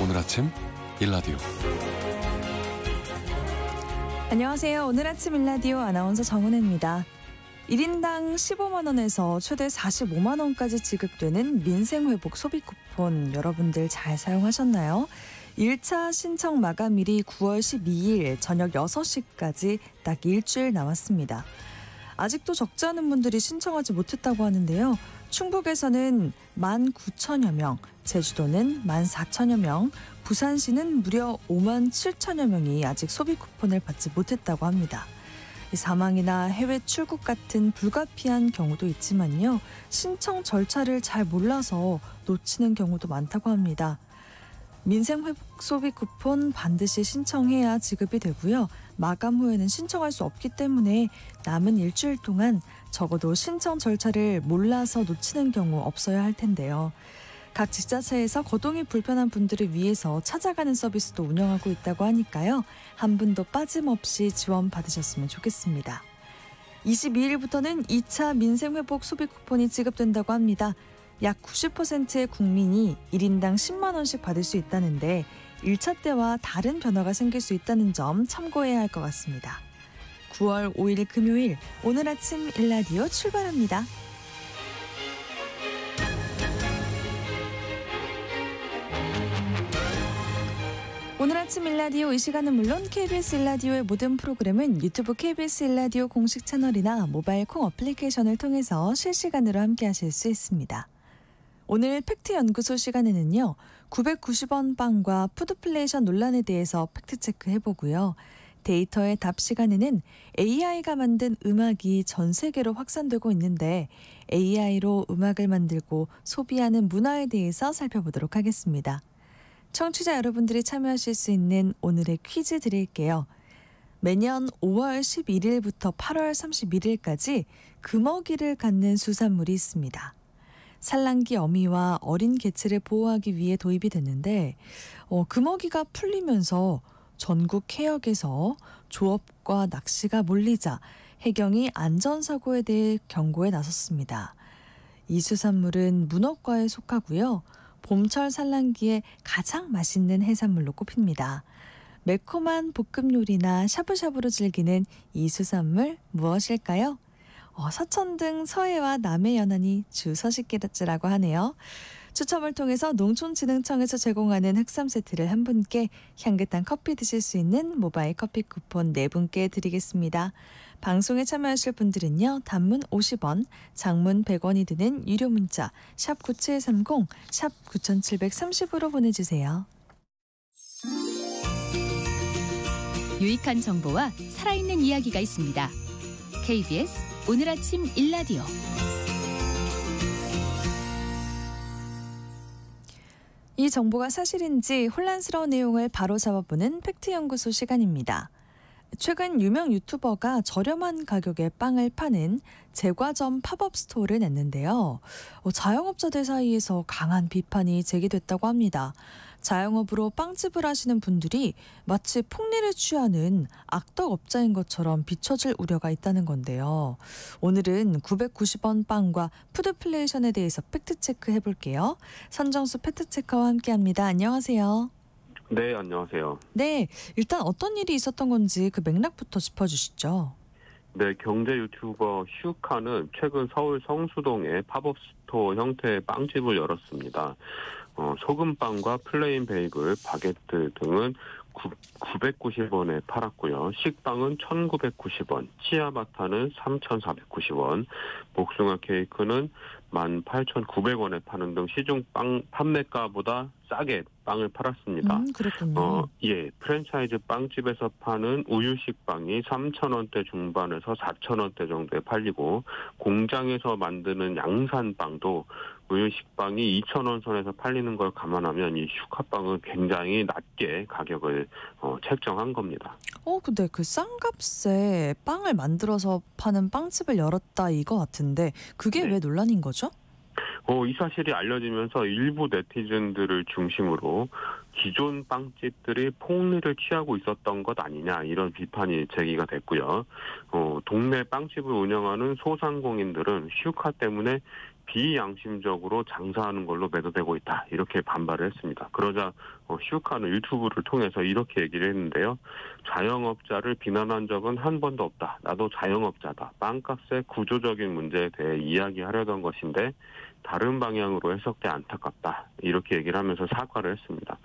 오늘 아침 일라디오. 안녕하세요. 오늘 아침 일라디오 아나운서 정은혜입니다. 1인당 15만 원에서 최대 45만 원까지 지급되는 민생회복 소비 쿠폰 여러분들 잘 사용하셨나요? 1차 신청 마감일이 9월 12일 저녁 6시까지 딱 일주일 남았습니다. 아직도 적지 않은 분들이 신청하지 못했다고 하는데요. 충북에서는 19,000여 명, 제주도는 14,000여 명, 부산시는 무려 57,000여 명이 아직 소비 쿠폰을 받지 못했다고 합니다. 사망이나 해외 출국 같은 불가피한 경우도 있지만요. 신청 절차를 잘 몰라서 놓치는 경우도 많다고 합니다. 민생회복 소비 쿠폰 반드시 신청해야 지급이 되고요. 마감 후에는 신청할 수 없기 때문에 남은 일주일 동안 적어도 신청 절차를 몰라서 놓치는 경우 없어야 할 텐데요. 각 지자체에서 거동이 불편한 분들을 위해서 찾아가는 서비스도 운영하고 있다고 하니까요. 한 분도 빠짐없이 지원 받으셨으면 좋겠습니다. 22일부터는 2차 민생회복 소비 쿠폰이 지급된다고 합니다. 약 90%의 국민이 1인당 10만 원씩 받을 수 있다는데 1차 때와 다른 변화가 생길 수 있다는 점 참고해야 할 것 같습니다. 9월 5일 금요일 오늘 아침 일라디오 출발합니다. 오늘 아침 일라디오 이 시간은 물론 KBS 일라디오의 모든 프로그램은 유튜브 KBS 일라디오 공식 채널이나 모바일 콩 어플리케이션을 통해서 실시간으로 함께하실 수 있습니다. 오늘 팩트연구소 시간에는요. 990원 빵과 푸드플레이션 논란에 대해서 팩트체크 해보고요. 데이터의 답 시간에는 AI가 만든 음악이 전 세계로 확산되고 있는데 AI로 음악을 만들고 소비하는 문화에 대해서 살펴보도록 하겠습니다. 청취자 여러분들이 참여하실 수 있는 오늘의 퀴즈 드릴게요. 매년 5월 11일부터 8월 31일까지 금어기를 갖는 수산물이 있습니다. 산란기 어미와 어린 개체를 보호하기 위해 도입이 됐는데 금어기가 풀리면서 전국 해역에서 조업과 낚시가 몰리자 해경이 안전사고에 대해 경고에 나섰습니다. 이 수산물은 문어과에 속하고요. 봄철 산란기에 가장 맛있는 해산물로 꼽힙니다. 매콤한 볶음 요리나 샤브샤브로 즐기는 이 수산물 무엇일까요? 서천 등 서해와 남해 연안이 주 서식지라고 하네요. 추첨을 통해서 농촌진흥청에서 제공하는 흑삼 세트를 한 분께 향긋한 커피 드실 수 있는 모바일 커피 쿠폰 4분께 드리겠습니다. 방송에 참여하실 분들은요. 단문 50원, 장문 100원이 드는 유료 문자 샵 9730, 샵 9730으로 보내주세요. 유익한 정보와 살아있는 이야기가 있습니다. KBS 오늘 아침 일라디오. 이 정보가 사실인지 혼란스러운 내용을 바로잡아보는 팩트연구소 시간입니다. 최근 유명 유튜버가 저렴한 가격에 빵을 파는 제과점 팝업 스토어를 냈는데요. 자영업자들 사이에서 강한 비판이 제기됐다고 합니다. 자영업으로 빵집을 하시는 분들이 마치 폭리를 취하는 악덕업자인 것처럼 비춰질 우려가 있다는 건데요. 오늘은 990원 빵과 푸드플레이션에 대해서 팩트체크 해볼게요. 선정수 팩트체커와 함께합니다. 안녕하세요. 네, 안녕하세요. 네, 일단 어떤 일이 있었던 건지 그 맥락부터 짚어주시죠. 네, 경제 유튜버 슈카는 최근 서울 성수동에 팝업 스토어 형태의 빵집을 열었습니다. 소금빵과 플레인 베이글, 바게트 등은 990원에 팔았고요. 식빵은 1,990원, 치아바타는 3,490원, 복숭아 케이크는 18,900원에 파는 등 시중 빵 판매가보다 싸게 빵을 팔았습니다. 그렇군요. 프랜차이즈 빵집에서 파는 우유식 빵이 3,000원대 중반에서 4,000원대 정도에 팔리고 공장에서 만드는 양산 빵도 우유식 빵이 2,000원 선에서 팔리는 걸 감안하면 이 슈카빵은 굉장히 낮게 가격을 책정한 겁니다. 근데 그 싼 값에 빵을 만들어서 파는 빵집을 열었다 이거 같은데 그게 왜 논란인 거죠? 이 사실이 알려지면서 일부 네티즌들을 중심으로 기존 빵집들이 폭리를 취하고 있었던 것 아니냐 이런 비판이 제기가 됐고요. 동네 빵집을 운영하는 소상공인들은 슈카 때문에 비양심적으로 장사하는 걸로 매도되고 있다 이렇게 반발을 했습니다. 그러자 슈카는 유튜브를 통해서 이렇게 얘기를 했는데요. 자영업자를 비난한 적은 한 번도 없다. 나도 자영업자다. 빵값의 구조적인 문제에 대해 이야기하려던 것인데 다른 방향으로 해석돼 안타깝다. 이렇게 얘기를 하면서 사과를 했습니다.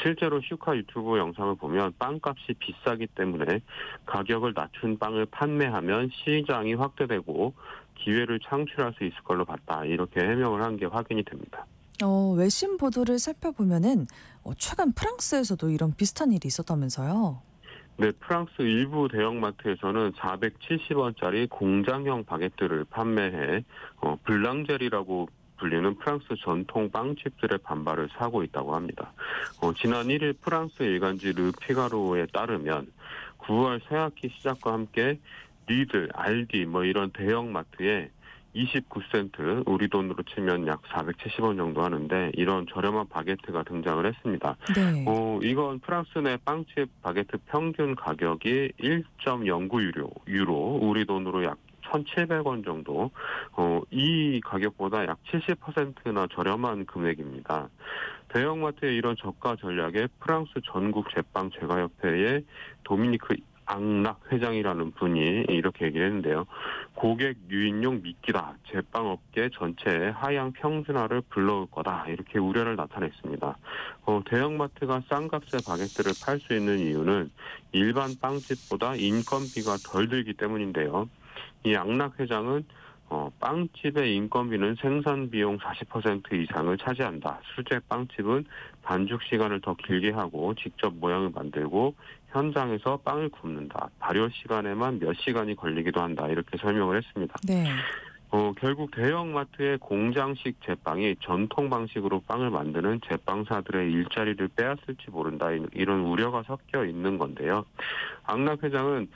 실제로 슈카 유튜브 영상을 보면 빵값이 비싸기 때문에 가격을 낮춘 빵을 판매하면 시장이 확대되고 기회를 창출할 수 있을 걸로 봤다. 이렇게 해명을 한 게 확인이 됩니다. 외신 보도를 살펴보면은 최근 프랑스에서도 이런 비슷한 일이 있었다면서요? 네, 프랑스 일부 대형마트에서는 470원짜리 공장형 바게트를 판매해 블랑제리라고 불리는 프랑스 전통 빵집들의 반발을 사고 있다고 합니다. 지난 1일 프랑스 일간지 르피가로에 따르면 9월 새학기 시작과 함께 리들, 알디 이런 대형마트에 29센트, 우리 돈으로 치면 약 470원 정도 하는데 이런 저렴한 바게트가 등장을 했습니다. 네. 이건 프랑스 내 빵집 바게트 평균 가격이 1.09 유로, 우리 돈으로 약 1,700원 정도, 이 가격보다 약 70%나 저렴한 금액입니다. 대형마트의 이런 저가 전략에 프랑스 전국 제빵 제과협회의 도미니크 앙락 회장이라는 분이 이렇게 얘기를 했는데요. 고객 유인용 미끼다. 제빵업계 전체의 하향 평준화를 불러올 거다. 이렇게 우려를 나타냈습니다. 대형마트가 싼 값의 바게트를 팔 수 있는 이유는 일반 빵집보다 인건비가 덜 들기 때문인데요. 이 앙락 회장은 빵집의 인건비는 생산 비용 40% 이상을 차지한다. 수제 빵집은 반죽 시간을 더 길게 하고 직접 모양을 만들고 현장에서 빵을 굽는다. 발효 시간에만 몇 시간이 걸리기도 한다. 이렇게 설명을 했습니다. 네. 결국 대형마트의 공장식 제빵이 전통 방식으로 빵을 만드는 제빵사들의 일자리를 빼앗을지 모른다. 이런 우려가 섞여 있는 건데요. 앙락 회장은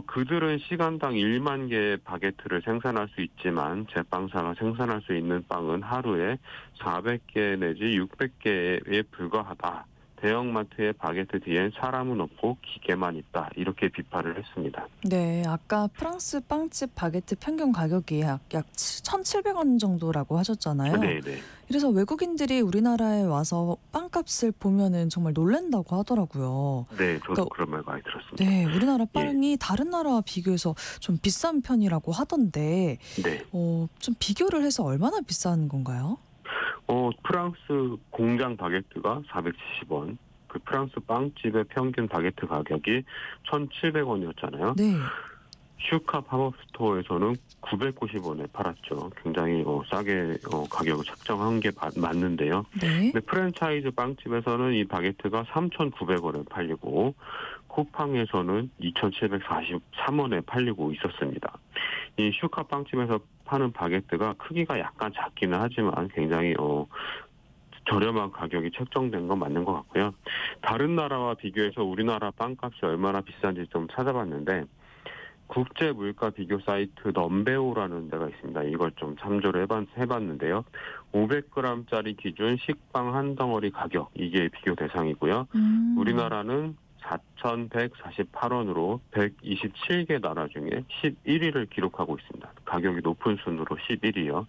그들은 시간당 1만 개의 바게트를 생산할 수 있지만 제빵사가 생산할 수 있는 빵은 하루에 400개 내지 600개에 불과하다. 대형마트의 바게트 뒤엔 사람은 없고 기계만 있다. 이렇게 비판을 했습니다. 네, 아까 프랑스 빵집 바게트 평균 가격이 약 1,700원 정도라고 하셨잖아요. 네. 그래서 외국인들이 우리나라에 와서 빵값을 보면은 정말 놀란다고 하더라고요. 네, 저도 그런 말 많이 들었습니다. 네, 우리나라 빵이 다른 나라와 비교해서 좀 비싼 편이라고 하던데, 네. 좀 비교를 해서 얼마나 비싼 건가요? 프랑스 공장 바게트가 470원, 그 프랑스 빵집의 평균 바게트 가격이 1,700원이었잖아요. 네. 슈카 팝업 스토어에서는 990원에 팔았죠. 굉장히 싸게 가격을 책정한 게 맞는데요. 네. 근데 프랜차이즈 빵집에서는 이 바게트가 3,900원에 팔리고 쿠팡에서는 2,743원에 팔리고 있었습니다. 이 슈카 빵집에서 파는 바게트가 크기가 약간 작기는 하지만 굉장히 저렴한 가격이 책정된 건 맞는 것 같고요. 다른 나라와 비교해서 우리나라 빵값이 얼마나 비싼지 좀 찾아봤는데 국제 물가 비교 사이트 넘베오라는 데가 있습니다. 이걸 좀 참조를 해봤는데요. 500g짜리 기준 식빵 한 덩어리 가격, 이게 비교 대상이고요. 우리나라는 4,148원으로 127개 나라 중에 11위를 기록하고 있습니다. 가격이 높은 순으로 11위요.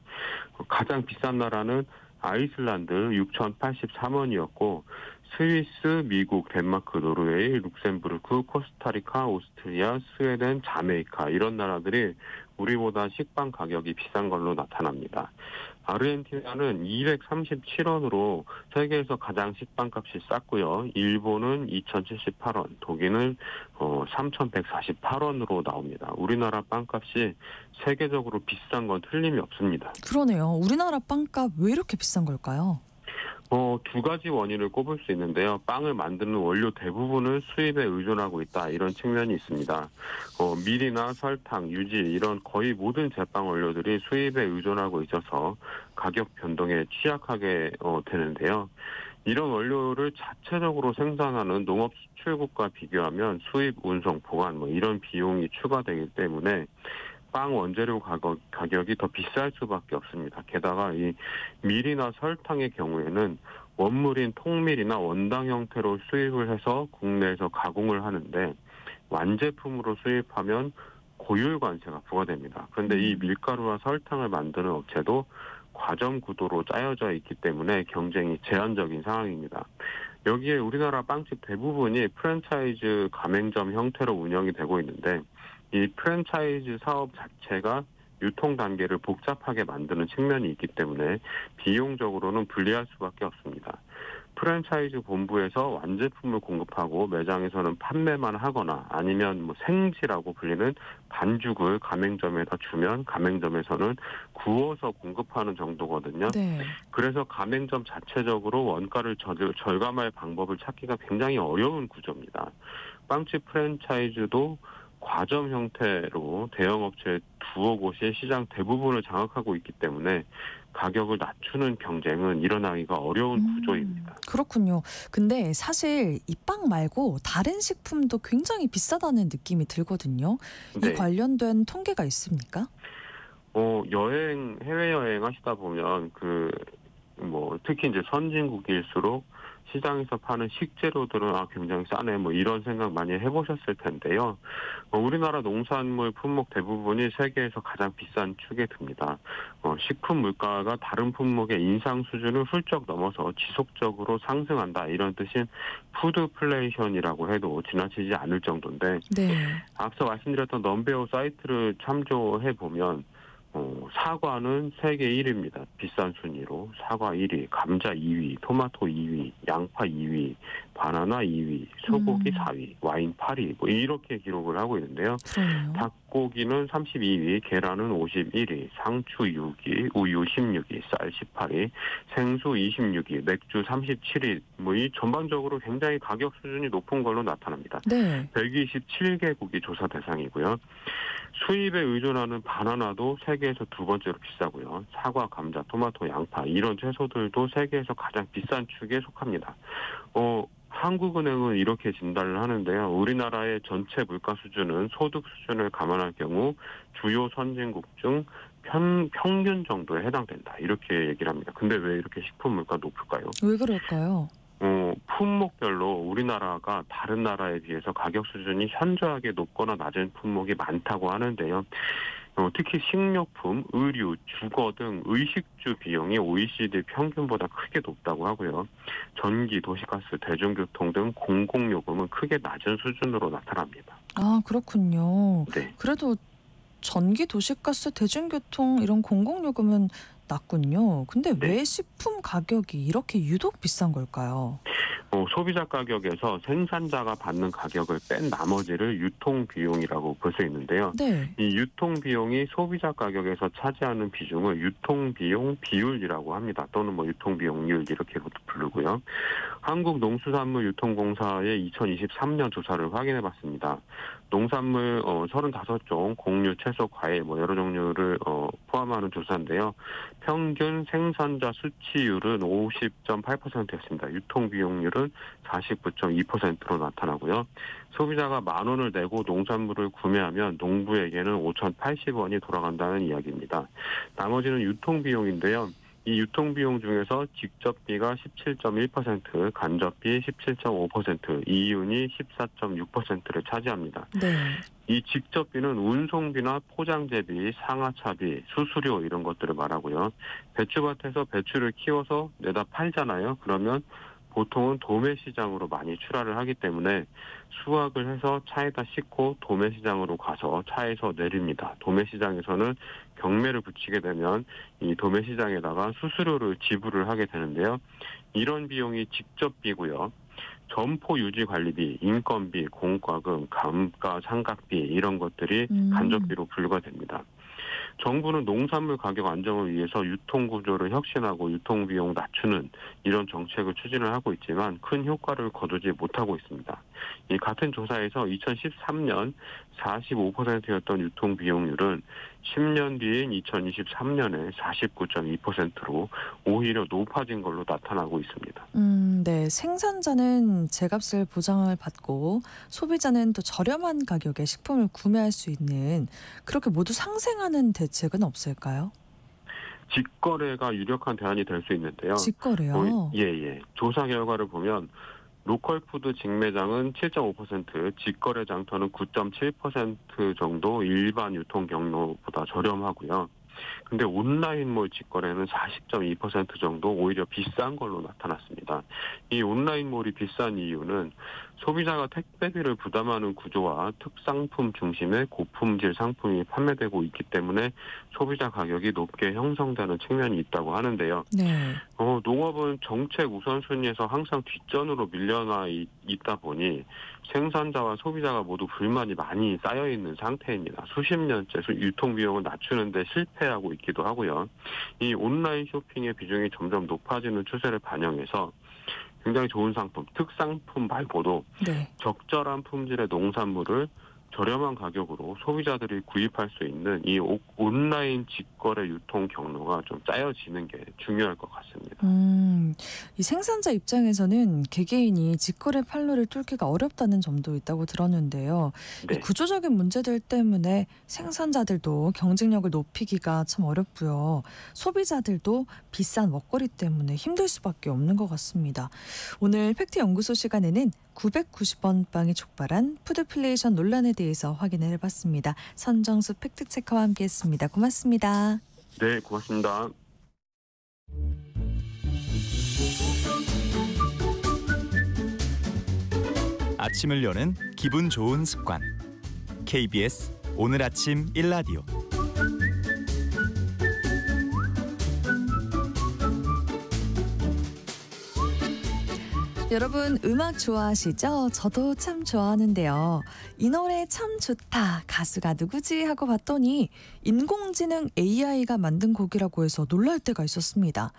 가장 비싼 나라는 아이슬란드 6,083원이었고 스위스, 미국, 덴마크, 노르웨이, 룩셈부르크, 코스타리카, 오스트리아, 스웨덴, 자메이카 이런 나라들이 우리보다 식빵 가격이 비싼 걸로 나타납니다. 아르헨티나는 237원으로 세계에서 가장 식빵값이 쌌고요. 일본은 2,078원, 독일은 3,148원으로 나옵니다. 우리나라 빵값이 세계적으로 비싼 건 틀림이 없습니다. 그러네요. 우리나라 빵값 왜 이렇게 비싼 걸까요? 두 가지 원인을 꼽을 수 있는데요. 빵을 만드는 원료 대부분은 수입에 의존하고 있다. 이런 측면이 있습니다. 밀이나 설탕, 유지 이런 거의 모든 제빵 원료들이 수입에 의존하고 있어서 가격 변동에 취약하게 되는데요. 이런 원료를 자체적으로 생산하는 농업 수출국과 비교하면 수입, 운송, 보관 이런 비용이 추가되기 때문에 빵 원재료 가격이 더 비쌀 수밖에 없습니다. 게다가 이 밀이나 설탕의 경우에는 원물인 통밀이나 원당 형태로 수입을 해서 국내에서 가공을 하는데 완제품으로 수입하면 고율 관세가 부과됩니다. 그런데 이 밀가루와 설탕을 만드는 업체도 과점 구도로 짜여져 있기 때문에 경쟁이 제한적인 상황입니다. 여기에 우리나라 빵집 대부분이 프랜차이즈 가맹점 형태로 운영이 되고 있는데 이 프랜차이즈 사업 자체가 유통 단계를 복잡하게 만드는 측면이 있기 때문에 비용적으로는 불리할 수밖에 없습니다. 프랜차이즈 본부에서 완제품을 공급하고 매장에서는 판매만 하거나 아니면 생지라고 불리는 반죽을 가맹점에다 주면 가맹점에서는 구워서 공급하는 정도거든요. 네. 그래서 가맹점 자체적으로 원가를 절감할 방법을 찾기가 굉장히 어려운 구조입니다. 빵집 프랜차이즈도 과점 형태로 대형업체 두어 곳이 시장 대부분을 장악하고 있기 때문에 가격을 낮추는 경쟁은 일어나기가 어려운 구조입니다. 그렇군요. 근데 사실 이 빵 말고 다른 식품도 굉장히 비싸다는 느낌이 들거든요. 이 네. 관련된 통계가 있습니까? 해외여행 하시다 보면 특히 이제 선진국일수록 시장에서 파는 식재료들은 굉장히 싸네 이런 생각 많이 해보셨을 텐데요. 우리나라 농산물 품목 대부분이 세계에서 가장 비싼 축에 듭니다. 식품 물가가 다른 품목의 인상 수준을 훌쩍 넘어서 지속적으로 상승한다 이런 뜻인 푸드플레이션이라고 해도 지나치지 않을 정도인데 네. 앞서 말씀드렸던 넘베오 사이트를 참조해 보면 사과는 세계 1위입니다. 비싼 순위로 사과 1위, 감자 2위, 토마토 2위, 양파 2위, 바나나 2위, 소고기 4위, 와인 8위 이렇게 기록을 하고 있는데요. 그러네요. 닭고기는 32위, 계란은 51위, 상추 6위, 우유 16위, 쌀 18위, 생수 26위, 맥주 37위 이 전반적으로 굉장히 가격 수준이 높은 걸로 나타납니다. 네. 127개국이 조사 대상이고요. 수입에 의존하는 바나나도 세계에서 두 번째로 비싸고요. 사과, 감자, 토마토, 양파 이런 채소들도 세계에서 가장 비싼 축에 속합니다. 한국은행은 이렇게 진단을 하는데요. 우리나라의 전체 물가 수준은 소득 수준을 감안할 경우 주요 선진국 중 평균 정도에 해당된다. 이렇게 얘기를 합니다. 근데 왜 이렇게 식품 물가 높을까요? 왜 그럴까요? 품목별로 우리나라가 다른 나라에 비해서 가격 수준이 현저하게 높거나 낮은 품목이 많다고 하는데요. 특히 식료품, 의류, 주거 등 의식주 비용이 OECD 평균보다 크게 높다고 하고요. 전기, 도시가스, 대중교통 등 공공요금은 크게 낮은 수준으로 나타납니다. 아, 그렇군요. 네. 그래도 전기, 도시가스, 대중교통 이런 공공요금은 낮군요. 근데 네. 왜 식품 가격이 이렇게 유독 비싼 걸까요? 소비자 가격에서 생산자가 받는 가격을 뺀 나머지를 유통비용이라고 볼 수 있는데요. 네. 이 유통비용이 소비자 가격에서 차지하는 비중을 유통비용 비율이라고 합니다. 또는 유통비용률 이렇게도 부르고요. 한국농수산물유통공사의 2023년 조사를 확인해봤습니다. 농산물 35종, 곡류, 채소, 과일 여러 종류를 포함하는 조사인데요. 평균 생산자 수치율은 50.8%였습니다. 유통비용률은 49.2%로 나타나고요. 소비자가 10,000원을 내고 농산물을 구매하면 농부에게는 5,080원이 돌아간다는 이야기입니다. 나머지는 유통비용인데요. 이 유통비용 중에서 직접비가 17.1%, 간접비 17.5%, 이윤이 14.6%를 차지합니다. 네. 이 직접비는 운송비나 포장재비, 상하차비, 수수료 이런 것들을 말하고요. 배추밭에서 배추를 키워서 내다 팔잖아요. 그러면 보통은 도매시장으로 많이 출하를 하기 때문에 수확을 해서 차에다 싣고 도매시장으로 가서 차에서 내립니다. 도매시장에서는 경매를 붙이게 되면 이 도매시장에다가 수수료를 지불을 하게 되는데요. 이런 비용이 직접비고요. 점포 유지 관리비, 인건비, 공과금, 감가상각비 이런 것들이 간접비로 분류가 됩니다. 정부는 농산물 가격 안정을 위해서 유통구조를 혁신하고 유통비용 낮추는 이런 정책을 추진을 하고 있지만 큰 효과를 거두지 못하고 있습니다. 이 같은 조사에서 2013년 45%였던 유통비용률은 10년 뒤인 2023년에 49.2%로 오히려 높아진 걸로 나타나고 있습니다. 네. 생산자는 제값을 보장을 받고 소비자는 또 저렴한 가격에 식품을 구매할 수 있는 그렇게 모두 상생하는 대책은 없을까요? 직거래가 유력한 대안이 될 수 있는데요. 직거래요? 예. 조사 결과를 보면 로컬푸드 직매장은 7.5%, 직거래 장터는 9.7% 정도 일반 유통 경로보다 저렴하고요. 근데 온라인몰 직거래는 40.2% 정도 오히려 비싼 걸로 나타났습니다. 이 온라인몰이 비싼 이유는 소비자가 택배비를 부담하는 구조와 특상품 중심의 고품질 상품이 판매되고 있기 때문에 소비자 가격이 높게 형성되는 측면이 있다고 하는데요. 네. 농업은 정책 우선순위에서 항상 뒷전으로 밀려나 있다 보니 생산자와 소비자가 모두 불만이 많이 쌓여있는 상태입니다. 수십 년째 유통비용을 낮추는데 실패하고 있기도 하고요. 이 온라인 쇼핑의 비중이 점점 높아지는 추세를 반영해서 굉장히 좋은 상품, 특상품 말고도 네. 적절한 품질의 농산물을 저렴한 가격으로 소비자들이 구입할 수 있는 이 온라인 직거래 유통 경로가 좀 짜여지는 게 중요할 것 같습니다. 이 생산자 입장에서는 개개인이 직거래 판로를 뚫기가 어렵다는 점도 있다고 들었는데요. 네. 이 구조적인 문제들 때문에 생산자들도 경쟁력을 높이기가 참 어렵고요. 소비자들도 비싼 먹거리 때문에 힘들 수밖에 없는 것 같습니다. 오늘 팩트연구소 시간에는 990원 빵이 촉발한 푸드플레이션 논란에 대해서 확인을 해봤습니다. 선정수 팩트체커와 함께했습니다. 고맙습니다. 네, 고맙습니다. 아침을 여는 기분 좋은 습관. KBS 오늘 아침 일라디오. 여러분 음악 좋아하시죠? 저도 참 좋아하는데요. 이 노래 참 좋다. 가수가 누구지? 하고 봤더니 인공지능 AI가 만든 곡이라고 해서 놀랄 때가 있었습니다.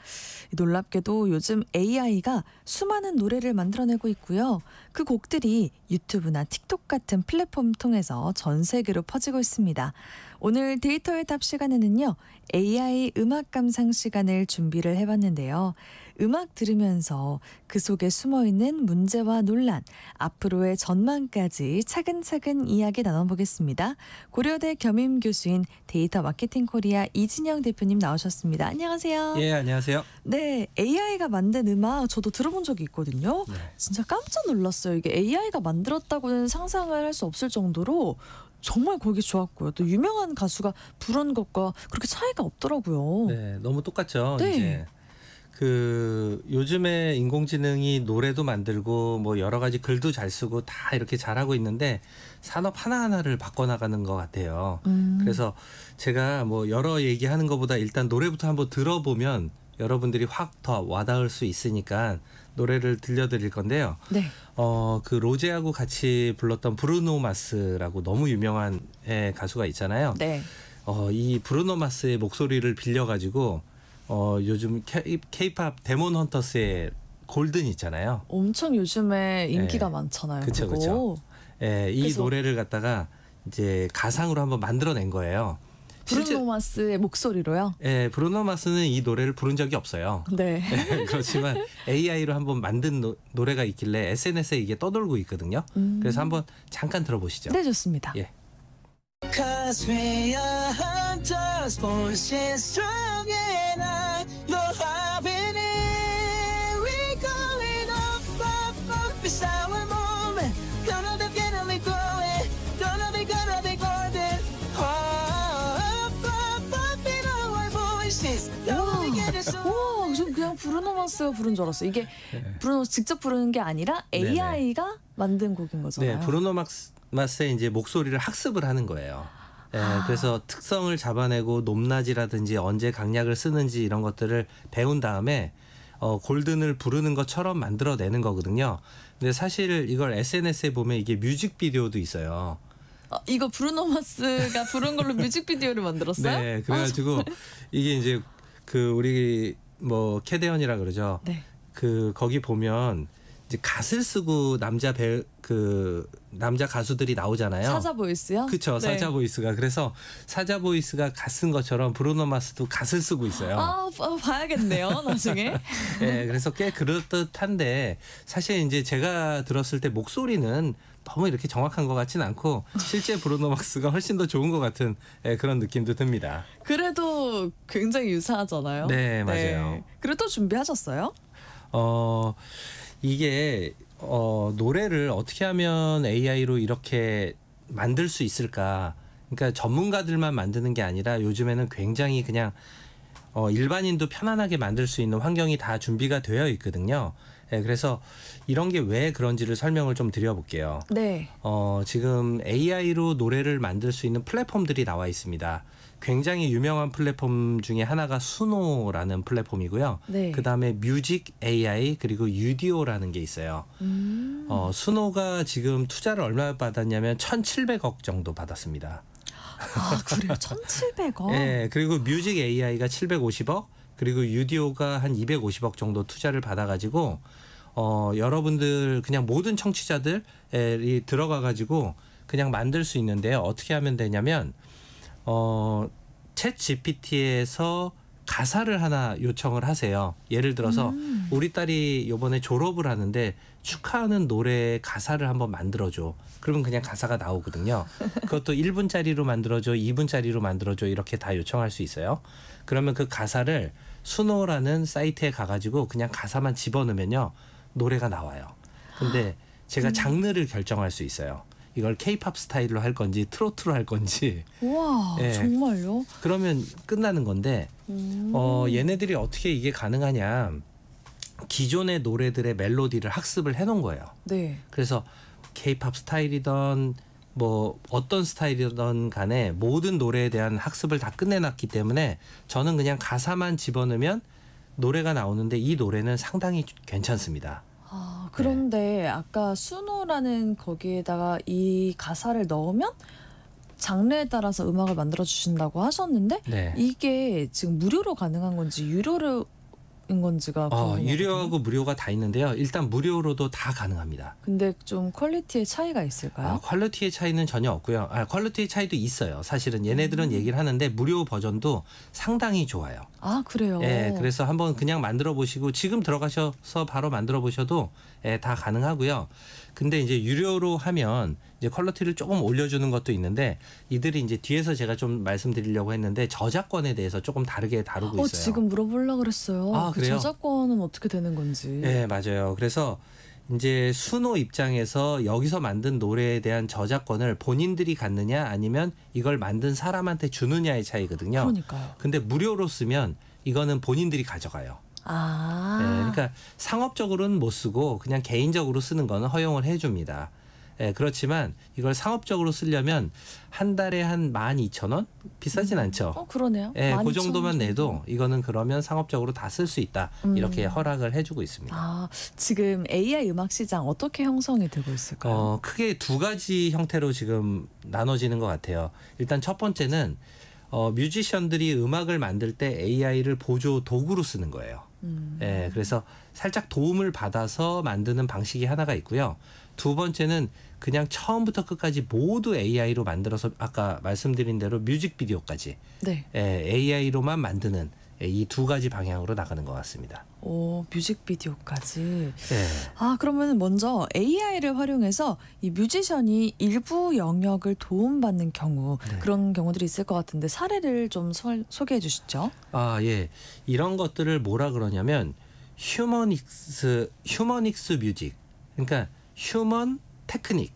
놀랍게도 요즘 AI가 수많은 노래를 만들어내고 있고요. 그 곡들이 유튜브나 틱톡 같은 플랫폼 통해서 전 세계로 퍼지고 있습니다. 오늘 데이터의 답 시간에는요. AI 음악 감상 시간을 준비를 해봤는데요. 음악 들으면서 그 속에 숨어있는 문제와 논란, 앞으로의 전망까지 차근차근 이야기 나눠보겠습니다. 고려대 겸임 교수인 데이터 마케팅 코리아 이진영 대표님 나오셨습니다. 안녕하세요. 예, 안녕하세요. 네, AI가 만든 음악 저도 들어본 적이 있거든요. 네. 진짜 깜짝 놀랐어요. 이게 AI가 만들었다고는 상상을 할 수 없을 정도로 정말 곡이 좋았고요. 또 유명한 가수가 부른 것과 그렇게 차이가 없더라고요. 네, 너무 똑같죠. 네. 이제 요즘에 인공지능이 노래도 만들고 뭐 여러 가지 글도 잘 쓰고 다 이렇게 잘하고 있는데 산업 하나하나를 바꿔나가는 것 같아요. 그래서 제가 뭐 여러 얘기하는 것보다 일단 노래부터 한번 들어보면 여러분들이 확 더 와닿을 수 있으니까 노래를 들려드릴 건데요. 네. 그 로제하고 같이 불렀던 브루노 마스라고 너무 유명한 가수가 있잖아요. 네. 이 브루노 마스의 목소리를 빌려가지고 요즘 K-팝 데몬 헌터스의 골든 있잖아요. 엄청 요즘에 인기가 네. 많잖아요. 그쵸, 그거. 그쵸. 이 그래서 노래를 갖다가 이제 가상으로 한번 만들어낸 거예요. 브루노 마스의 목소리로요? 예, 브루노 마스는 이 노래를 부른 적이 없어요. 네. 그렇지만 AI로 한번 만든 노래가 있길래 SNS에 이게 떠돌고 있거든요. 그래서 한번 잠깐 들어보시죠. 네, 좋습니다. 예. Cause we are hunters, forces strong and I know how it is. We going up, it's our moment. Gonna be growing, gonna be golden. Up, in our voices. Gonna be getting so. 우와, 전 그냥 브루노 마스가 부른 줄 알았어요. 이게 브루노 마스 직접 부르는 게 아니라 AI가 만든 곡인 거잖아요. 네, 브루노 마스의 이제 목소리를 학습을 하는 거예요. 예, 그래서 특성을 잡아내고 높낮이라든지 언제 강약을 쓰는지 이런 것들을 배운 다음에 골든을 부르는 것처럼 만들어내는 거거든요. 근데 사실 이걸 SNS에 보면 이게 뮤직비디오도 있어요. 이거 브루노 마스가 부른 걸로 뮤직비디오를 만들었어요? 네, 그래가지고 이게 이제 우리 뭐 캐대언이라 그러죠. 네. 거기 보면 이제 갓을 쓰고 남자 가수들이 나오잖아요. 사자 보이스요? 그렇죠. 네. 사자 보이스가. 그래서 사자 보이스가 갓 쓴 것처럼 브루노 마스도 갓을 쓰고 있어요. 봐야겠네요. 나중에. 네, 그래서 꽤 그럴듯한데 사실 이제 제가 들었을 때 목소리는 너무 이렇게 정확한 것 같진 않고 실제 브루노 마스가 훨씬 더 좋은 것 같은 그런 느낌도 듭니다. 그래도 굉장히 유사하잖아요. 네, 맞아요. 그리고 또 준비하셨어요? 이게 노래를 어떻게 하면 AI로 이렇게 만들 수 있을까? 그러니까 전문가들만 만드는 게 아니라 요즘에는 굉장히 그냥 일반인도 편안하게 만들 수 있는 환경이 다 준비가 되어 있거든요. 그래서 이런 게 왜 그런지를 설명을 좀 드려볼게요. 네. 지금 AI로 노래를 만들 수 있는 플랫폼들이 나와 있습니다. 굉장히 유명한 플랫폼 중에 하나가 수노라는 플랫폼이고요. 네. 그다음에 뮤직 AI 그리고 유디오라는 게 있어요. 수노가 지금 투자를 얼마 받았냐면 1,700억 정도 받았습니다. 아, 그래요? 1,700억? 네, 그리고 뮤직 AI가 750억, 그리고 유디오가 한 250억 정도 투자를 받아가지고 여러분들 그냥 모든 청취자들이 들어가가지고 그냥 만들 수 있는데요. 어떻게 하면 되냐면 챗 GPT에서 가사를 하나 요청을 하세요. 예를 들어서 우리 딸이 이번에 졸업을 하는데 축하하는 노래 가사를 한번 만들어줘. 그러면 그냥 가사가 나오거든요. 그것도 1분짜리로 만들어줘, 2분짜리로 만들어줘 이렇게 다 요청할 수 있어요. 그러면 그 가사를 수노라는 사이트에 가가지고 그냥 가사만 집어넣으면요. 노래가 나와요. 근데 제가 장르를 결정할 수 있어요. 이걸 K-팝 스타일로 할 건지 트로트로 할 건지. 우와, 정말요? 그러면 끝나는 건데 얘네들이 어떻게 이게 가능하냐. 기존의 노래들의 멜로디를 학습을 해놓은 거예요. 네. 그래서 K-팝 스타일이던 뭐 어떤 스타일이든 간에 모든 노래에 대한 학습을 다 끝내놨기 때문에 저는 그냥 가사만 집어넣으면 노래가 나오는데 이 노래는 상당히 괜찮습니다. 아, 그런데 아까 수노라는 거기에다가 이 가사를 넣으면 장르에 따라서 음악을 만들어 주신다고 하셨는데 네. 이게 지금 무료로 가능한 건지 유료로 인 건지가 궁금해요. 유료하고 무료가 다 있는데요. 일단 무료로도 다 가능합니다. 근데 좀 퀄리티의 차이가 있을까요? 퀄리티의 차이는 전혀 없고요. 퀄리티의 차이도 있어요. 사실은 얘네들은 얘기를 하는데 무료 버전도 상당히 좋아요. 아, 그래요? 예, 그래서 한번 그냥 만들어 보시고 지금 들어가셔서 바로 만들어 보셔도 다 가능하고요. 근데 이제 유료로 하면 이제 퀄리티를 조금 올려주는 것도 있는데 이들이 이제 뒤에서 제가 좀 말씀드리려고 했는데 저작권에 대해서 조금 다르게 다루고 있어요. 지금 물어보려고 그랬어요. 아, 그래요? 저작권은 어떻게 되는 건지. 네, 맞아요. 그래서 이제 수노 입장에서 여기서 만든 노래에 대한 저작권을 본인들이 갖느냐 아니면 이걸 만든 사람한테 주느냐의 차이거든요. 그러니까요. 근데 무료로 쓰면 이거는 본인들이 가져가요. 아. 네, 그러니까 상업적으로는 못 쓰고 그냥 개인적으로 쓰는 거는 허용을 해줍니다. 그렇지만 이걸 상업적으로 쓰려면 한 달에 한 12,000원? 비싸진 않죠. 그러네요. 그 정도만 내도 이거는 그러면 상업적으로 다 쓸 수 있다. 이렇게 허락을 해주고 있습니다. 아, 지금 AI 음악 시장 어떻게 형성이 되고 있을까요? 크게 두 가지 형태로 지금 나눠지는 것 같아요. 일단 첫 번째는 뮤지션들이 음악을 만들 때 AI를 보조 도구로 쓰는 거예요. 그래서 살짝 도움을 받아서 만드는 방식이 하나가 있고요. 두 번째는 그냥 처음부터 끝까지 모두 AI로 만들어서 아까 말씀드린 대로 뮤직비디오까지 네. AI로만 만드는 이 두 가지 방향으로 나가는 것 같습니다. 오, 뮤직비디오까지. 네. 아, 그러면 먼저 AI를 활용해서 이 뮤지션이 일부 영역을 도움받는 경우 그런 경우들이 있을 것 같은데 사례를 좀 소개해 주시죠. 아, 예. 이런 것들을 뭐라 그러냐면 휴머닉스 뮤직. 그러니까 휴먼 테크닉.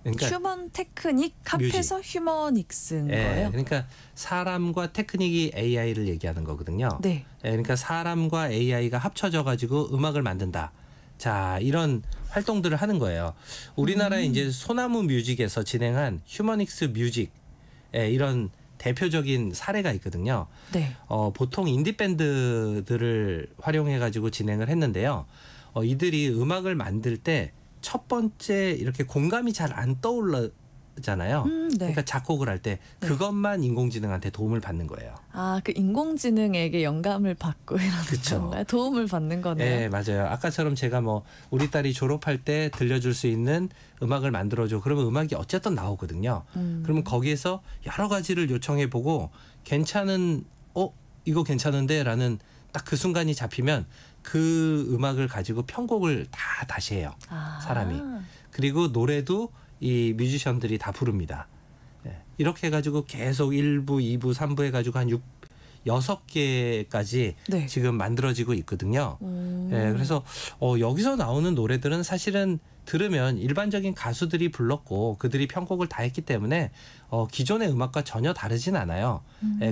그러니까 휴먼 테크닉 합해서 휴머닉스인 거예요. 그러니까 사람과 테크닉이 AI를 얘기하는 거거든요. 네. 그러니까 사람과 AI가 합쳐져 가지고 음악을 만든다. 자, 이런 활동들을 하는 거예요. 우리나라에 이제 소나무 뮤직에서 진행한 휴머닉스 뮤직 이런 대표적인 사례가 있거든요. 네. 보통 인디 밴드들을 활용해 가지고 진행을 했는데요. 이들이 음악을 만들 때 첫 번째 이렇게 공감이 잘 안 떠올라잖아요. 네. 그러니까 작곡을 할 때 그것만 인공지능한테 도움을 받는 거예요. 아, 그 인공지능에게 영감을 받고 이런 그쵸. 건가요? 도움을 받는 거네요. 네, 맞아요. 아까처럼 제가 뭐 우리 딸이 졸업할 때 들려줄 수 있는 음악을 만들어줘. 그러면 음악이 어쨌든 나오거든요. 그러면 거기에서 여러 가지를 요청해보고 괜찮은 이거 괜찮은데라는 딱 그 순간이 잡히면 그 음악을 가지고 편곡을 다 다시 해요. 사람이. 그리고 노래도 이 뮤지션들이 다 부릅니다. 이렇게 해가지고 계속 1부, 2부, 3부 해가지고 한 6개까지 네. 지금 만들어지고 있거든요. 그래서 여기서 나오는 노래들은 사실은 들으면 일반적인 가수들이 불렀고 그들이 편곡을 다 했기 때문에 기존의 음악과 전혀 다르진 않아요.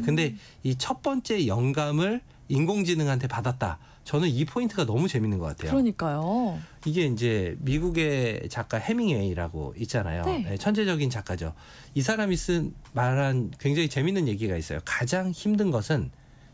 근데 이 첫 번째 영감을 인공지능한테 받았다. 저는 이 포인트가 너무 재밌는 것 같아요. 그러니까요. 이게 이제 미국의 작가 해밍웨이라고 있잖아요. 네. 천재적인 작가죠. 이 사람이 말한 굉장히 재밌는 얘기가 있어요. 가장 힘든 것은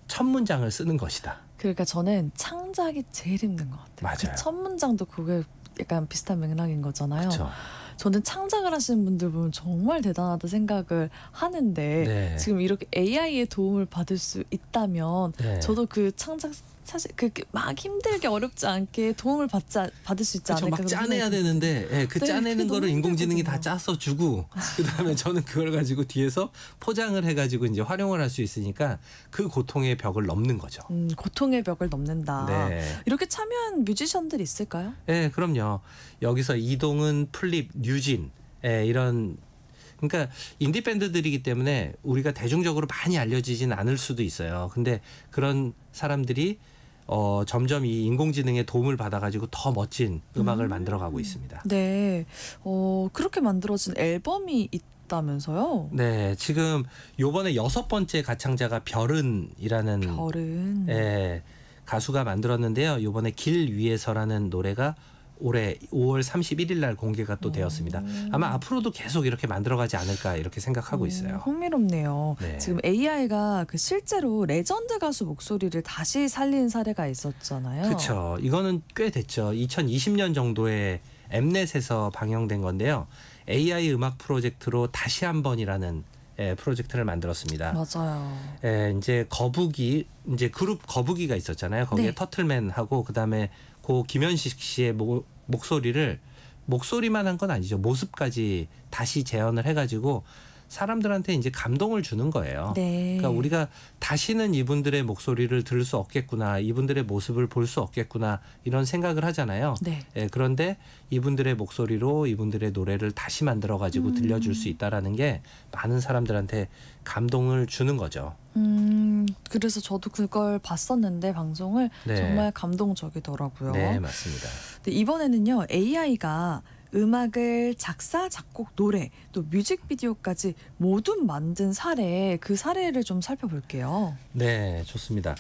첫 문장을 쓰는 것이다. 그러니까 저는 창작이 제일 힘든 것 같아요. 맞아요. 그 첫 문장도 그게 약간 비슷한 맥락인 거잖아요. 그렇죠. 저는 창작을 하시는 분들 보면 정말 대단하다 생각을 하는데 네. 지금 이렇게 AI의 도움을 받을 수 있다면 네. 저도 그 창작 사실 그렇게 막 힘들게 어렵지 않게 도움을 받을 수 있지 그렇죠. 않을까. 막 짜내야 되는데 그 네, 짜내는 그게 거를 너무 인공지능이 다 힘들거든요. 짜서 주고 그다음에 저는 그걸 가지고 뒤에서 포장을 해가지고 이제 활용을 할 수 있으니까 그 고통의 벽을 넘는 거죠. 고통의 벽을 넘는다. 네. 이렇게 참여한 뮤지션들이 있을까요? 네, 그럼요. 여기서 이동은, 플립, 뉴진 이런 그러니까 인디 밴드들이기 때문에 우리가 대중적으로 많이 알려지진 않을 수도 있어요. 근데 그런 사람들이 점점 이 인공지능의 도움을 받아가지고 더 멋진 음악을 만들어가고 있습니다. 네, 그렇게 만들어진 앨범이 있다면서요? 네, 지금 요번에 6번째 가창자가 별은이라는 별은 가수가 만들었는데요. 요번에 길 위에서라는 노래가 올해 5월 31일 날 공개가 또 되었습니다. 아마 앞으로도 계속 이렇게 만들어가지 않을까 이렇게 생각하고 있어요. 흥미롭네요. 네. 지금 AI가 그 실제로 레전드 가수 목소리를 다시 살린 사례가 있었잖아요. 그렇죠. 이거는 꽤 됐죠. 2020년 정도에 엠넷에서 방영된 건데요. AI 음악 프로젝트로 다시 한 번이라는 프로젝트를 만들었습니다. 맞아요. 이제 거북이 이제 그룹 거북이가 있었잖아요. 거기에 네. 터틀맨하고 그다음에 고 김현식 씨의 목소리만 한 건 아니죠. 모습까지 다시 재현을 해가지고 사람들한테 이제 감동을 주는 거예요. 네. 그러니까 우리가 다시는 이분들의 목소리를 들을 수 없겠구나, 이분들의 모습을 볼 수 없겠구나 이런 생각을 하잖아요. 네. 그런데 이분들의 목소리로 이분들의 노래를 다시 만들어가지고 들려줄 수 있다라는 게 많은 사람들한테 감동을 주는 거죠. 그래서 저도 그걸 봤었는데 방송을 네. 정말 감동적이더라고요. 네, 맞습니다. 근데 이번에는요 AI가 음악을 작사, 작곡, 노래, 또 뮤직비디오까지 모두 만든 사례, 그 사례를 좀 살펴볼게요. 네, 좋습니다.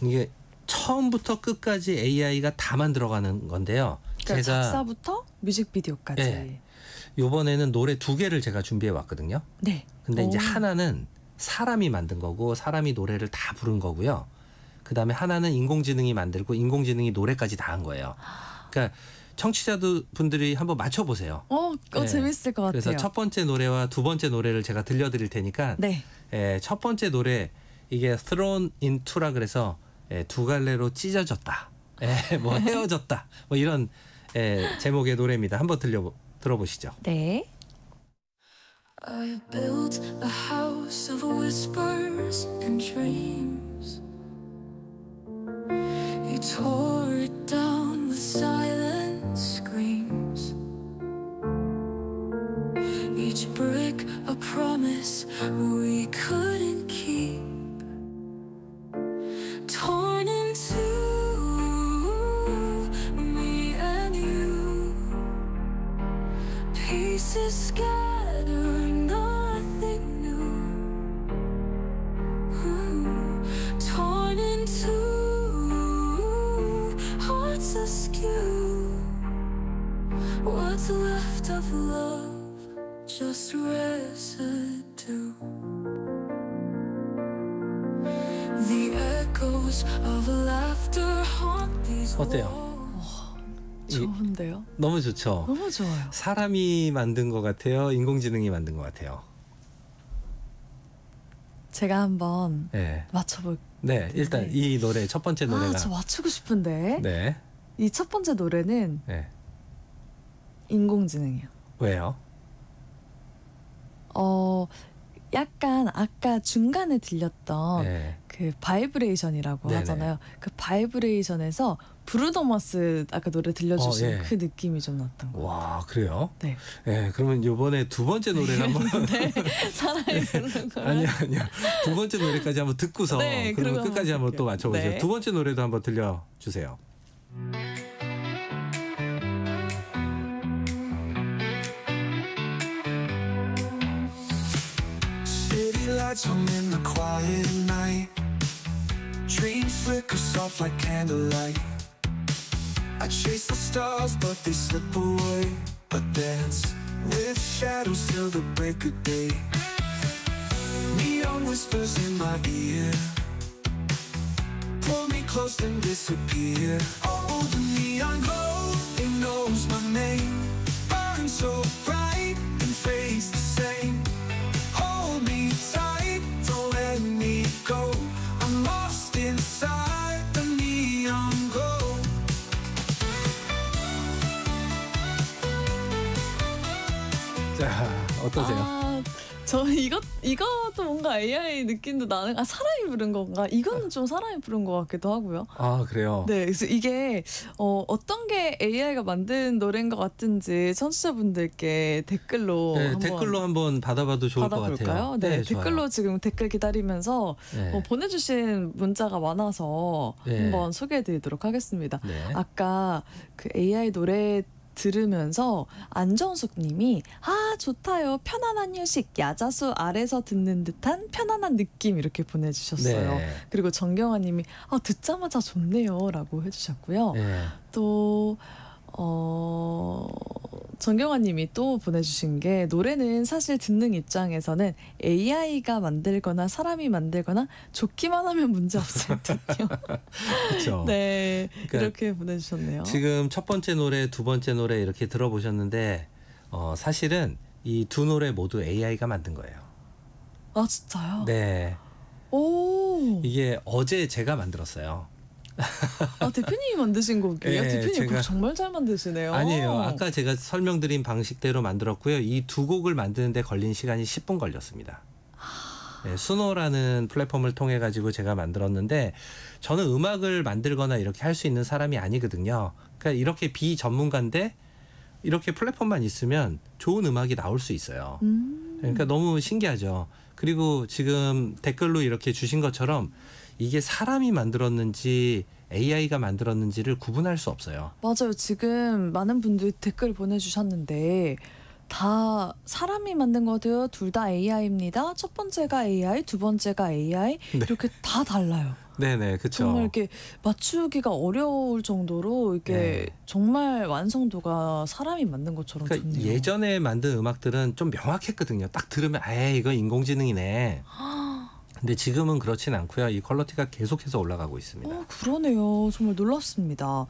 이게 처음부터 끝까지 AI가 다 만들어가는 건데요. 그러니까 제가 작사부터 뮤직비디오까지. 네. 이번에는 노래 2개를 제가 준비해 왔거든요. 네. 근데 이제 오. 하나는 사람이 만든 거고 사람이 노래를 다 부른 거고요. 그다음에 하나는 인공지능이 만들고 인공지능이 노래까지 다 한 거예요. 그러니까 청취자분들이 한번 맞춰보세요. 그거 네. 재밌을 것 같아요. 그래서 첫 번째 노래와 두 번째 노래를 제가 들려드릴 테니까 네. 첫 번째 노래 이게 Thrown Into라 그래서 두 갈래로 찢어졌다, 뭐 헤어졌다, 뭐 이런 제목의 노래입니다. 한번 들어보시죠. 네. I built a house of whispers and dreams. You tore it down with silent screams. Each brick a promise we couldn't keep. Torn in two, me and you. Pieces scattered, nothing new. Torn in two, hearts askew. What's left of love? Just residue. The echoes of laughter haunt these 어때요? walls. 좋은데요? 너무 좋죠. 너무 좋아요. 사람이 만든 것 같아요. 인공지능이 만든 것 같아요. 제가 한번 네, 맞춰볼. 네 일단 이 노래 첫 번째 노래가 저 맞추고 싶은데. 네, 이 첫 번째 노래는 네. 인공지능이요. 왜요? 약간 아까 중간에 들렸던 네. 그 바이브레이션이라고 네네. 하잖아요. 그 바이브레이션에서 브루노 마스 아까 노래 들려주신 예. 그 느낌이 좀 났던 것 같아요. 와, 그래요? 네. 네, 그러면 이번에 두 번째 노래를 한번 네. 사랑이 부르는 거예요. 아니요. 두 번째 노래까지 한번 듣고서 네, 그러면 그러고 끝까지 한번 또 할게요. 맞춰보세요. 네. 두 번째 노래도 한번 들려주세요. City lights on in the quiet night. Dreams flicker soft like candlelight. I chase the stars, but they slip away. But dance with shadows till the break of day. Neon whispers in my ear. Pull me close, then disappear. Oh, the neon glow, it knows my name. Burns so bright and fades the same. Hold me tight, don't let me go. I'm lost inside the neon glow. 자, 어떠세요? 저 이것도 뭔가 AI 느낌도 나는. 사람이 부른 건가? 이거는 좀 사람이 부른 것 같기도 하고요. 아, 그래요? 네, 그래서 이게 어떤 게 AI가 만든 노래인 것 같은지 청취자분들께 댓글로 네, 한번 댓글로 한번 받아봐도 좋을 것 받아볼까요? 같아요. 네, 좋아요. 댓글로 지금 댓글 기다리면서 네. 보내주신 문자가 많아서 네. 한번 소개해드리도록 하겠습니다. 네. 아까 그 AI 노래 들으면서 안정숙님이 좋다요. 편안한 휴식, 야자수 아래서 듣는 듯한 편안한 느낌 이렇게 보내주셨어요. 네. 그리고 정경아님이 듣자마자 좋네요라고 해주셨고요. 네. 또 정경아님이 또 보내주신 게 노래는 사실 듣는 입장에서는 AI가 만들거나 사람이 만들거나 좋기만 하면 문제 없을 듯요. 그렇죠. 네, 그러니까 이렇게 보내주셨네요. 지금 첫 번째 노래, 두 번째 노래 이렇게 들어보셨는데 사실은 이 두 노래 모두 AI가 만든 거예요. 아 진짜요? 네. 오, 이게 어제 제가 만들었어요. 대표님이 만드신 곡이에요? 네, 대표님 곡 제가- 정말 잘 만드시네요. 아니에요. 아까 제가 설명드린 방식대로 만들었고요. 이 두 곡을 만드는데 걸린 시간이 10분 걸렸습니다. 네, 수노라는 플랫폼을 통해 가지고 제가 만들었는데 저는 음악을 만들거나 이렇게 할 수 있는 사람이 아니거든요. 그러니까 이렇게 비전문가인데 이렇게 플랫폼만 있으면 좋은 음악이 나올 수 있어요. 그러니까 너무 신기하죠. 그리고 지금 댓글로 이렇게 주신 것처럼 이게 사람이 만들었는지 AI가 만들었는지를 구분할 수 없어요. 맞아요. 지금 많은 분들이 댓글 보내주셨는데 다 사람이 만든 거도요. 둘 다 AI입니다. 첫 번째가 AI, 두 번째가 AI 이렇게 다 달라요. 네네, 그렇죠. 정말 이렇게 맞추기가 어려울 정도로 이게 네. 정말 완성도가 사람이 만든 것처럼 그러니까 좋네요. 예전에 만든 음악들은 좀 명확했거든요. 딱 들으면 이거 인공지능이네. 근데 지금은 그렇진 않고요. 이 퀄리티가 계속해서 올라가고 있습니다. 그러네요. 정말 놀랍습니다.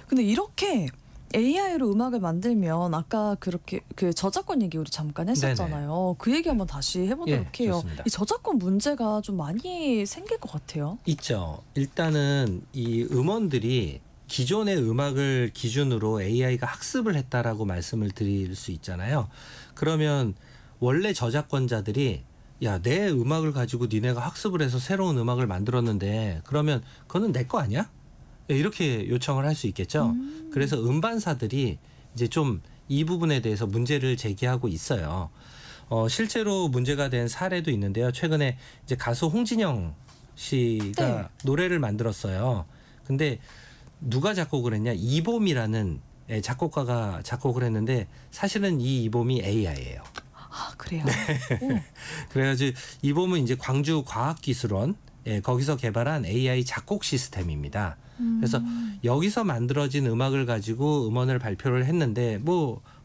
근데 이렇게 AI로 음악을 만들면 아까 그렇게 그 저작권 얘기 우리 잠깐 했었잖아요. 그 얘기 한번 다시 해보도록 예, 해요. 좋습니다. 이 저작권 문제가 좀 많이 생길 것 같아요. 있죠. 일단은 이 음원들이 기존의 음악을 기준으로 AI가 학습을 했다라고 말씀을 드릴 수 있잖아요. 그러면 원래 저작권자들이 내 음악을 가지고 니네가 학습을 해서 새로운 음악을 만들었는데 그러면 그거는 내 거 아니야? 이렇게 요청을 할 수 있겠죠. 그래서 음반사들이 이제 좀 이 부분에 대해서 문제를 제기하고 있어요. 실제로 문제가 된 사례도 있는데요. 최근에 이제 가수 홍진영 씨가 네. 노래를 만들었어요. 근데 누가 작곡을 했냐? 이봄이라는 작곡가가 작곡을 했는데 사실은 이 이봄이 AI예요. 그래요. 네. 그래가지고 이봄은 이제 광주 과학기술원 거기서 개발한 AI 작곡 시스템입니다. 그래서 여기서 만들어진 음악을 가지고 음원을 발표를 했는데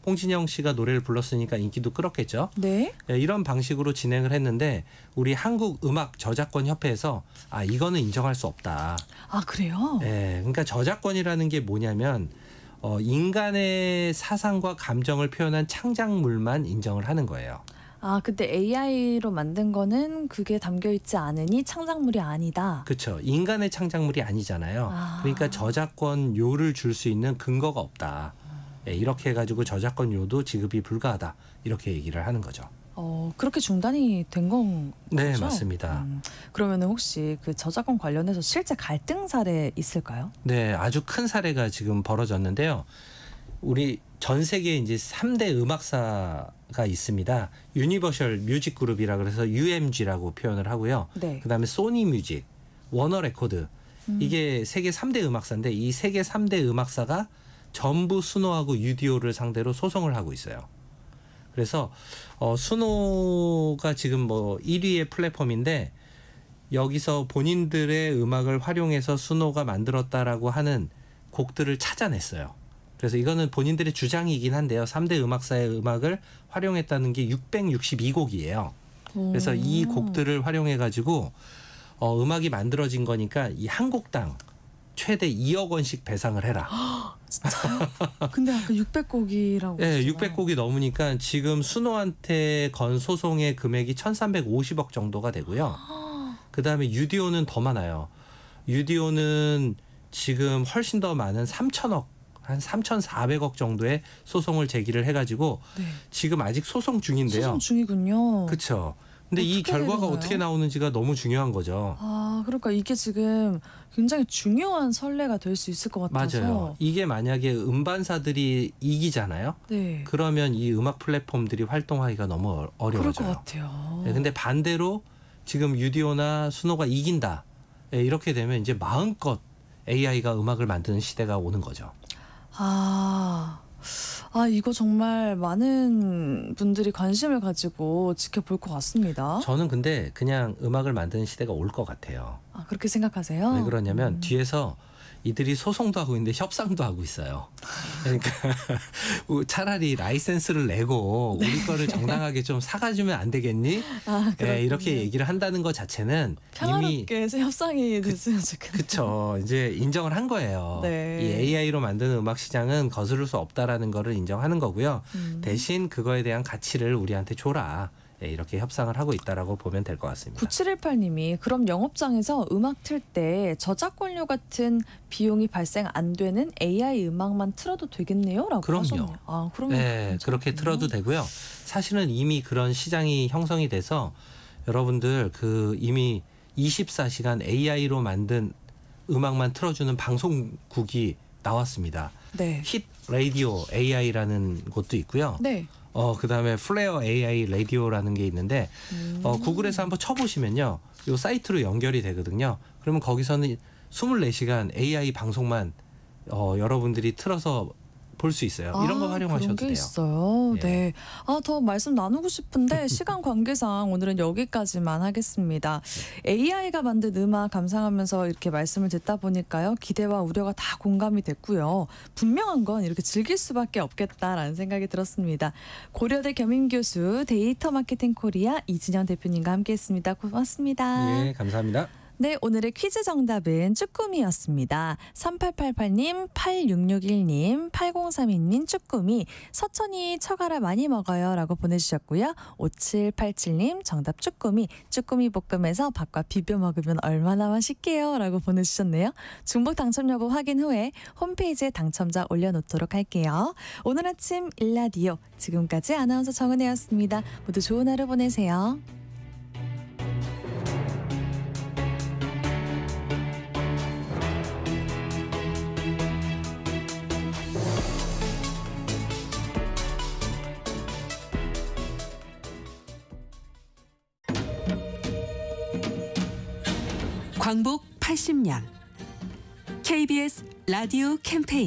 홍진영 씨가 노래를 불렀으니까 인기도 끌었겠죠. 네. 이런 방식으로 진행을 했는데 우리 한국음악저작권협회에서 이거는 인정할 수 없다. 그래요? 그러니까 저작권이라는 게 뭐냐면 인간의 사상과 감정을 표현한 창작물만 인정을 하는 거예요. 근데 AI로 만든 거는 그게 담겨 있지 않으니 창작물이 아니다. 그렇죠. 인간의 창작물이 아니잖아요. 그러니까 저작권료를 줄 수 있는 근거가 없다. 이렇게 해가지고 저작권료도 지급이 불가하다. 이렇게 얘기를 하는 거죠. 그렇게 중단이 된 건 네, 거죠? 맞습니다. 그러면 혹시 그 저작권 관련해서 실제 갈등 사례 있을까요? 네, 아주 큰 사례가 지금 벌어졌는데요. 우리 전 세계에 이제 3대 음악사가 있습니다. 유니버셜 뮤직 그룹이라 그래서 UMG라고 표현을 하고요. 네. 그다음에 소니 뮤직, 워너 레코드. 이게 세계 3대 음악사인데 이 세계 3대 음악사가 전부 수노하고 유디오를 상대로 소송을 하고 있어요. 그래서 수노가 지금 뭐 1위의 플랫폼인데 여기서 본인들의 음악을 활용해서 수노가 만들었다라고 하는 곡들을 찾아냈어요. 그래서 이거는 본인들의 주장이긴 한데요. 3대 음악사의 음악을 활용했다는 게 662곡이에요. 그래서 이 곡들을 활용해 가지고 음악이 만들어진 거니까 이 한 곡당 최대 2억 원씩 배상을 해라. 진짜요? 근데 아까 600곡이라고. 네, 600곡이 넘으니까 지금 수노한테 건 소송의 금액이 1,350억 정도가 되고요. 그다음에 유디오는 더 많아요. 유디오는 지금 훨씬 더 많은 3,000억, 한 3,400억 정도의 소송을 제기를 해가지고 네. 지금 아직 소송 중인데요. 소송 중이군요. 그렇죠. 근데 이 어떻게 결과가 되나요? 어떻게 나오는지가 너무 중요한 거죠. 그러니까 이게 지금 굉장히 중요한 선례가 될 수 있을 것 같아서. 맞아요. 이게 만약에 음반사들이 이기잖아요. 네. 그러면 이 음악 플랫폼들이 활동하기가 너무 어려워져요. 그럴 것 같아요. 네, 근데 반대로 지금 유디오나 수노가 이긴다. 네, 이렇게 되면 이제 마음껏 AI가 음악을 만드는 시대가 오는 거죠. 이거 정말 많은 분들이 관심을 가지고 지켜볼 것 같습니다. 저는 근데 그냥 음악을 만드는 시대가 올 것 같아요. 그렇게 생각하세요? 왜 그러냐면 뒤에서 이들이 소송도 하고 있는데 협상도 하고 있어요. 그러니까 차라리 라이센스를 내고 우리 거를 정당하게 좀 사가주면 안 되겠니? 네, 이렇게 얘기를 한다는 것 자체는 이미 평화롭게 협상이 됐으면 좋겠네요. 그렇죠. 이제 인정을 한 거예요. 네. 이 AI로 만드는 음악 시장은 거스를 수 없다라는 거를 인정하는 거고요. 대신 그거에 대한 가치를 우리한테 줘라. 네, 이렇게 협상을 하고 있다라고 보면 될 것 같습니다. 9718님이 그럼 영업장에서 음악 틀 때 저작권료 같은 비용이 발생 안 되는 AI 음악만 틀어도 되겠네요? 라고 그럼요. 하셨네요. 그럼요. 네, 그렇게 틀어도 되고요. 사실은 이미 그런 시장이 형성이 돼서 여러분들 이미 24시간 AI로 만든 음악만 틀어주는 방송국이 나왔습니다. 네. 힛 라디오 AI라는 곳도 있고요. 네. 그다음에 플레어 AI 라디오라는 게 있는데 구글에서 한번 쳐보시면요. 이 사이트로 연결이 되거든요. 그러면 거기서는 24시간 AI 방송만 여러분들이 틀어서 볼 수 있어요. 이런 거 활용하셔도 그런 게 돼요. 있어요. 예. 네. 더 말씀 나누고 싶은데 시간 관계상 오늘은 여기까지만 하겠습니다. AI가 만든 음악 감상하면서 이렇게 말씀을 듣다 보니까요. 기대와 우려가 다 공감이 됐고요. 분명한 건 이렇게 즐길 수밖에 없겠다라는 생각이 들었습니다. 고려대 겸임교수 데이터 마케팅 코리아 이진영 대표님과 함께했습니다. 고맙습니다. 예, 감사합니다. 네, 오늘의 퀴즈 정답은 쭈꾸미였습니다. 3888님, 8661님, 8032님 쭈꾸미, 서천이 처가라 많이 먹어요 라고 보내주셨고요. 5787님 정답 쭈꾸미, 쭈꾸미 볶음에서 밥과 비벼 먹으면 얼마나 맛있게요 라고 보내주셨네요. 중복 당첨 여부 확인 후에 홈페이지에 당첨자 올려놓도록 할게요. 오늘 아침 일라디오 지금까지 아나운서 정은혜였습니다. 모두 좋은 하루 보내세요. 광복 80년 KBS 라디오 캠페인